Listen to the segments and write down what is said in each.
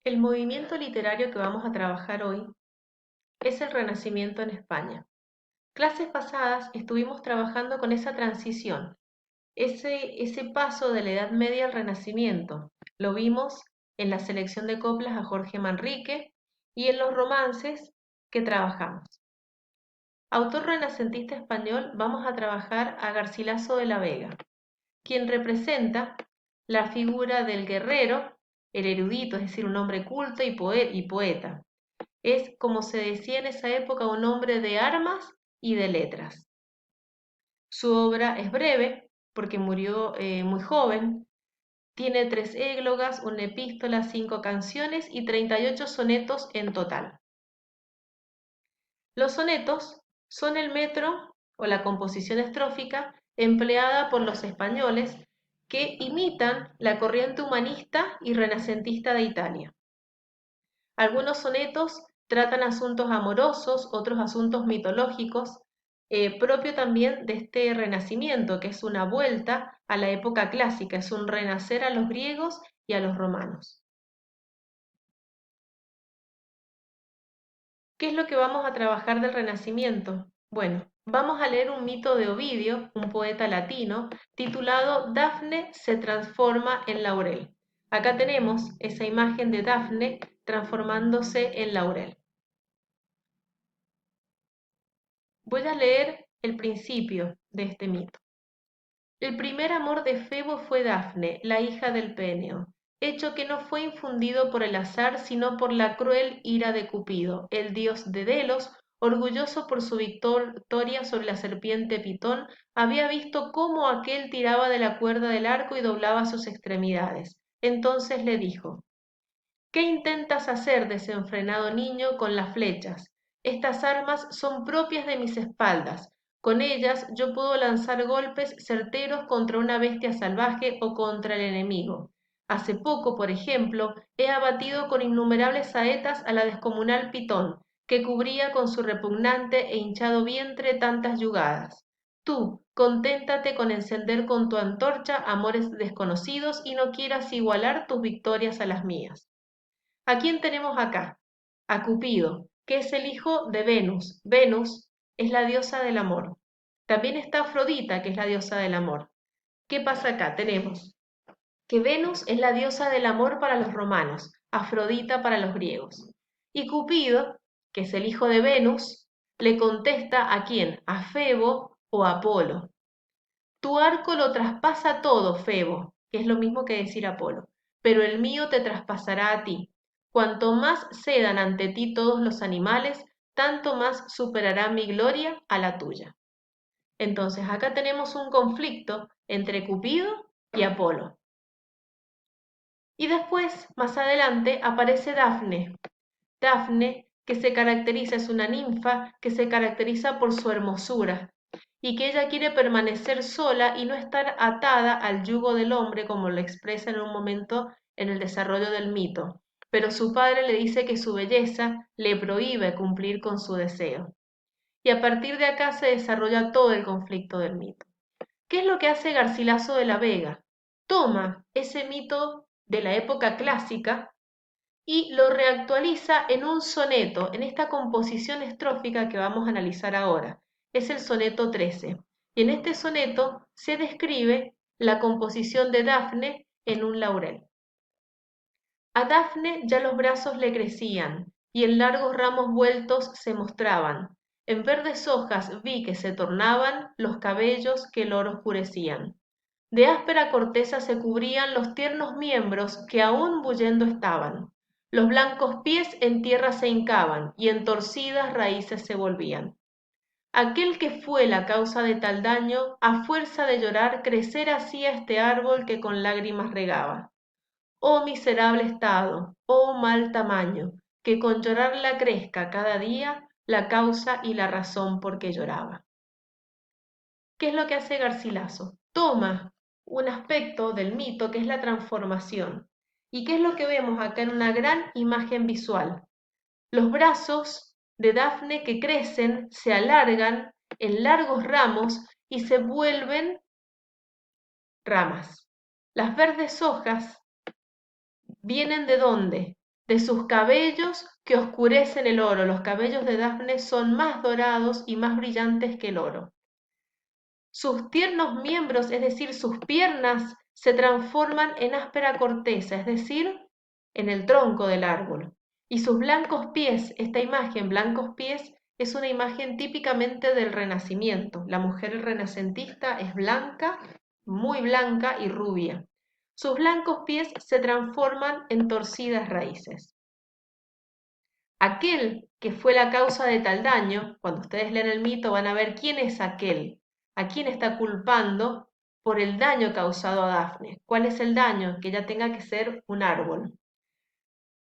El movimiento literario que vamos a trabajar hoy es el Renacimiento en España. Clases pasadas estuvimos trabajando con esa transición, ese paso de la Edad Media al Renacimiento. Lo vimos en la selección de coplas a Jorge Manrique y en los romances que trabajamos. Autor renacentista español, vamos a trabajar a Garcilaso de la Vega, quien representa la figura del guerrero, el erudito, es decir, un hombre culto y poeta. Es, como se decía en esa época, un hombre de armas y de letras. Su obra es breve, porque murió muy joven. Tiene 3 églogas, una epístola, 5 canciones y 38 sonetos en total. Los sonetos son el metro o la composición estrófica empleada por los españoles que imitan la corriente humanista y renacentista de Italia. Algunos sonetos tratan asuntos amorosos, otros asuntos mitológicos, propio también de este renacimiento, que es una vuelta a la época clásica, es un renacer a los griegos y a los romanos. ¿Qué es lo que vamos a trabajar del Renacimiento? Bueno, vamos a leer un mito de Ovidio, un poeta latino, titulado Dafne se transforma en laurel. Acá tenemos esa imagen de Dafne transformándose en laurel. Voy a leer el principio de este mito. El primer amor de Febo fue Dafne, la hija del Peneo, hecho que no fue infundido por el azar, sino por la cruel ira de Cupido, el dios de Delos, orgulloso por su victoria sobre la serpiente Pitón, había visto cómo aquél tiraba de la cuerda del arco y doblaba sus extremidades. Entonces le dijo: ¿Qué intentas hacer, desenfrenado niño, con las flechas? Estas armas son propias de mis espaldas. Con ellas yo puedo lanzar golpes certeros contra una bestia salvaje o contra el enemigo. Hace poco, por ejemplo, he abatido con innumerables saetas a la descomunal Pitón, que cubría con su repugnante e hinchado vientre tantas yugadas. Tú, conténtate con encender con tu antorcha amores desconocidos y no quieras igualar tus victorias a las mías. ¿A quién tenemos acá? A Cupido, que es el hijo de Venus. Venus es la diosa del amor. También está Afrodita, que es la diosa del amor. ¿Qué pasa acá? Tenemos que Venus es la diosa del amor para los romanos, Afrodita para los griegos. Y Cupido, que es el hijo de Venus, le contesta ¿a quién? ¿A Febo o a Apolo? Tu arco lo traspasa todo, Febo, que es lo mismo que decir Apolo, pero el mío te traspasará a ti. Cuanto más cedan ante ti todos los animales, tanto más superará mi gloria a la tuya. Entonces acá tenemos un conflicto entre Cupido y Apolo. Y después, más adelante, aparece Dafne. Dafne, que se caracteriza, es una ninfa que se caracteriza por su hermosura y que ella quiere permanecer sola y no estar atada al yugo del hombre, como lo expresa en un momento en el desarrollo del mito. Pero su padre le dice que su belleza le prohíbe cumplir con su deseo. Y a partir de acá se desarrolla todo el conflicto del mito. ¿Qué es lo que hace Garcilaso de la Vega? Toma ese mito de la época clásica y lo reactualiza en un soneto, en esta composición estrófica que vamos a analizar ahora. Es el soneto 13. Y en este soneto se describe la composición de Dafne en un laurel. A Dafne ya los brazos le crecían, y en largos ramos vueltos se mostraban. En verdes hojas vi que se tornaban los cabellos que el oro oscurecían. De áspera corteza se cubrían los tiernos miembros que aún bullendo estaban. Los blancos pies en tierra se hincaban y en torcidas raíces se volvían. Aquel que fue la causa de tal daño, a fuerza de llorar, crecer hacía este árbol que con lágrimas regaba. Oh miserable estado, oh mal tamaño, que con llorarla crezca cada día la causa y la razón por que lloraba. ¿Qué es lo que hace Garcilaso? Toma un aspecto del mito que es la transformación. ¿Y qué es lo que vemos acá en una gran imagen visual? Los brazos de Dafne que crecen, se alargan en largos ramos y se vuelven ramas. Las verdes hojas vienen ¿de dónde? de sus cabellos que oscurecen el oro. Los cabellos de Dafne son más dorados y más brillantes que el oro. Sus tiernos miembros, es decir, sus piernas, se transforman en áspera corteza, es decir, en el tronco del árbol. Y sus blancos pies, esta imagen, blancos pies, es una imagen típicamente del Renacimiento. La mujer renacentista es blanca, muy blanca y rubia. Sus blancos pies se transforman en torcidas raíces. Aquel que fue la causa de tal daño, cuando ustedes leen el mito van a ver quién es aquel, a quién está culpando por el daño causado a Dafne. ¿Cuál es el daño? Que ella tenga que ser un árbol.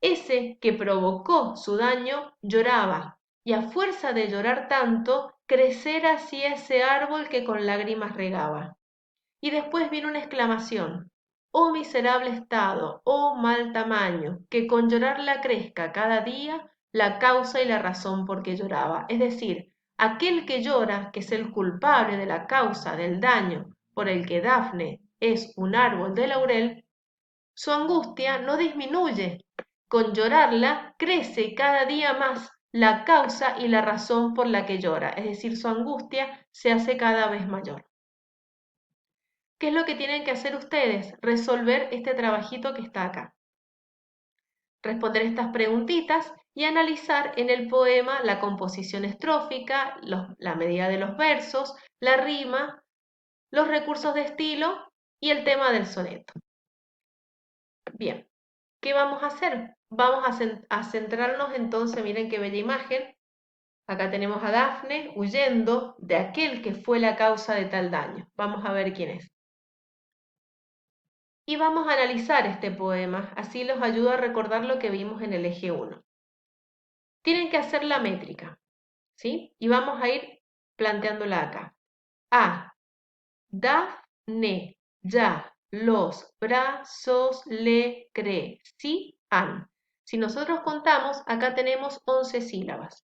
Ese que provocó su daño lloraba, y a fuerza de llorar tanto, crecer hacía ese árbol que con lágrimas regaba. Y después viene una exclamación: oh miserable estado, oh mal tamaño, que con llorarla crezca cada día la causa y la razón por que lloraba. Es decir, aquel que llora, que es el culpable de la causa del daño por el que Dafne es un árbol de laurel, su angustia no disminuye. Con llorarla crece cada día más la causa y la razón por la que llora, es decir, su angustia se hace cada vez mayor. ¿Qué es lo que tienen que hacer ustedes? Resolver este trabajito que está acá. Responder estas preguntitas y analizar en el poema la composición estrófica, la medida de los versos, la rima, los recursos de estilo y el tema del soneto. Bien, ¿qué vamos a hacer? Vamos a centrarnos entonces, miren qué bella imagen. Acá tenemos a Dafne huyendo de aquel que fue la causa de tal daño. Vamos a ver quién es. Y vamos a analizar este poema, así los ayudo a recordar lo que vimos en el eje 1. Tienen que hacer la métrica, ¿sí? Y vamos a ir planteándola acá. A, Dafne, ya, los brazos le cree, sí, han. Si nosotros contamos, acá tenemos 11 sílabas.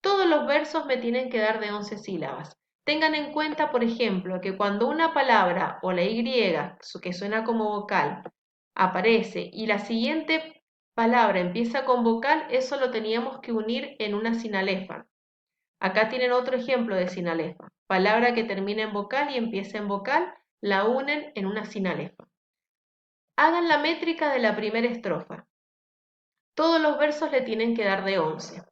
Todos los versos me tienen que dar de 11 sílabas. Tengan en cuenta, por ejemplo, que cuando una palabra o la Y, que suena como vocal, aparece y la siguiente palabra empieza con vocal, eso lo teníamos que unir en una sinalefa. Acá tienen otro ejemplo de sinalefa. Palabra que termina en vocal y empieza en vocal, la unen en una sinalefa. Hagan la métrica de la primera estrofa. Todos los versos le tienen que dar de 11.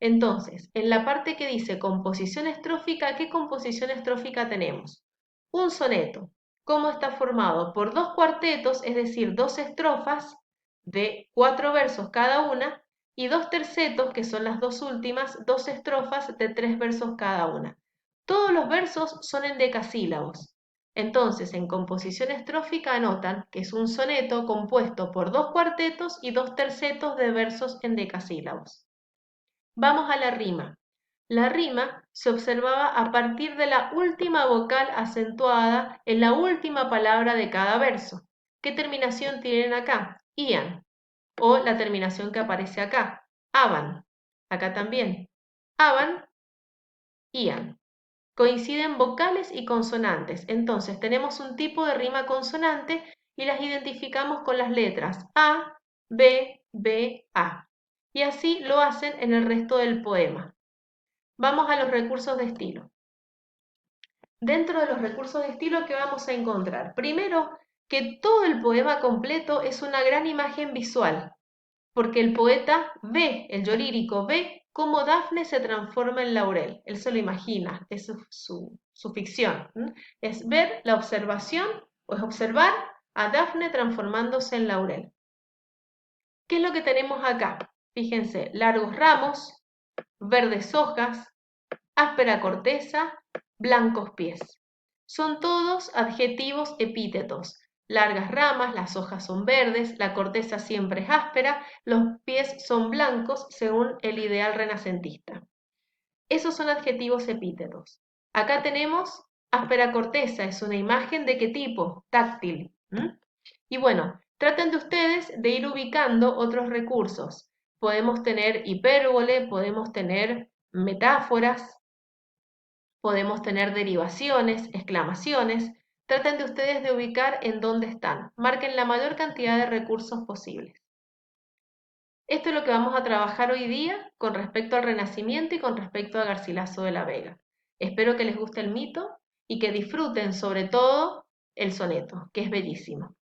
Entonces, en la parte que dice composición estrófica, ¿qué composición estrófica tenemos? Un soneto. ¿Cómo está formado? Por 2 cuartetos, es decir, 2 estrofas de 4 versos cada una, y 2 tercetos, que son las 2 últimas, 2 estrofas de 3 versos cada una. Todos los versos son en decasílabos. Entonces, en composición estrófica anotan que es un soneto compuesto por 2 cuartetos y 2 tercetos de versos en decasílabos. Vamos a la rima. La rima se observaba a partir de la última vocal acentuada en la última palabra de cada verso. ¿Qué terminación tienen acá? Ian. O la terminación que aparece acá. Aban. Acá también. Aban, Ian. Coinciden vocales y consonantes. Entonces tenemos un tipo de rima consonante y las identificamos con las letras A, B, B, A. Y así lo hacen en el resto del poema. Vamos a los recursos de estilo. Dentro de los recursos de estilo, ¿qué vamos a encontrar? Primero, que todo el poema completo es una gran imagen visual, porque el poeta ve, el yo lírico ve cómo Dafne se transforma en laurel. Él se lo imagina, es su ficción. Es ver la observación, o es observar a Dafne transformándose en laurel. ¿Qué es lo que tenemos acá? Fíjense, largos ramos, verdes hojas, áspera corteza, blancos pies. Son todos adjetivos epítetos. Largas ramas, las hojas son verdes, la corteza siempre es áspera, los pies son blancos según el ideal renacentista. Esos son adjetivos epítetos. Acá tenemos áspera corteza, es una imagen de qué tipo, táctil. Y bueno, traten de ustedes de ir ubicando otros recursos. Podemos tener hipérbole, podemos tener metáforas, podemos tener derivaciones, exclamaciones. Traten de ustedes de ubicar en dónde están. Marquen la mayor cantidad de recursos posibles. Esto es lo que vamos a trabajar hoy día con respecto al Renacimiento y con respecto a Garcilaso de la Vega. Espero que les guste el mito y que disfruten sobre todo el soneto, que es bellísimo.